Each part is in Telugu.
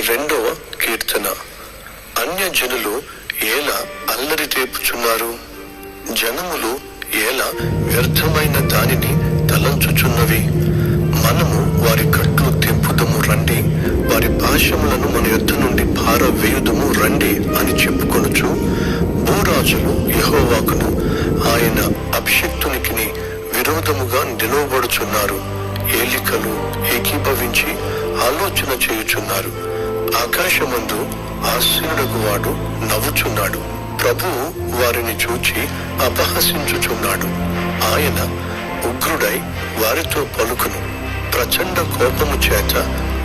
రెండవ కీర్తన. అన్యజనులు ఎలా అల్లరి రేపుచున్నారు, జనములు ఎలా వ్యర్థమైన దానిని తలంచుచున్నవి. మనము వారి కట్లు తెంపుదము రండి, వారి పాశములను మన యొద్ద నుండి పారవేయుదము రండి అని చెప్పుకొనుచు భూరాజులు యెహోవాకును ఆయన అభిషిక్తునికి విరోధముగా నిలువబడుచున్నారు. ఏలికలు ఏకీభవించి ఆలోచన చేయుచున్నారు. ఆకాశమందు ఆసీనుడగు వాడు నవ్వుచున్నాడు. ప్రభువు వారిని చూచి అపహసించుచున్నాడు. ఆయన ఉగ్రుడై వారితో పలుకును. ప్రచండ కోపము చేత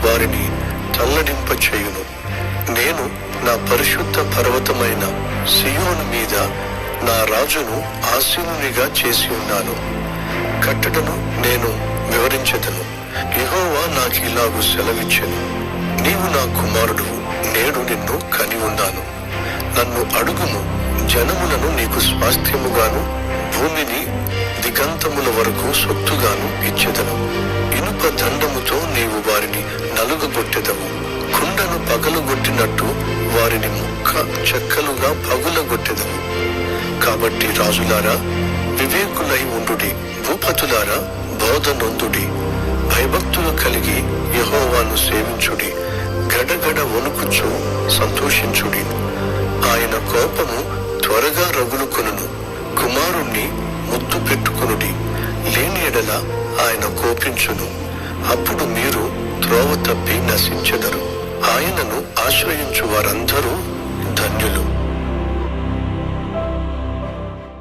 వారిని తల్లడింప చేయును. నేను నా పరిశుద్ధ పర్వతమైన సియోను మీద నా రాజును ఆసీనునిగా చేసి ఉన్నాను. కట్టడను నేను వివరించెదను. యెహోవా నాకు ఇలాగు సెలవిచ్చెను. నీవు నా కుమారుడు, నేడు నిన్ను కని ఉన్నాను. నన్ను అడుగుము, జనములను నీకు స్వాస్థ్యముగాను భూమిని దిగంతముల వరకు సొత్తుగాను ఇచ్చెదను. ఇనుప దండముతో నీవు వారిని నలుగగొట్టెదవు. కుండను పగలగొట్టినట్టు వారిని ముక్క చెక్కలుగా పగులగొట్టెదవు. కాబట్టి రాజులారా వివేకులై ఉండుడి, భూపతులారా బోధ నొందుడి. భయభక్తులు కలిగి యెహోవాను సేవించుడి. గడగడ వణుకుచు సంతోషించుడి. ఆయన కోపము త్వరగా రగులుకొనును. కుమారుణ్ణి ముద్దు పెట్టుకొనుడి, లేని ఎడల ఆయన కోపించును. అప్పుడు మీరు త్రోవ తప్పి నశించెదరు. ఆయనను ఆశ్రయించు వారందరూ ధన్యులు.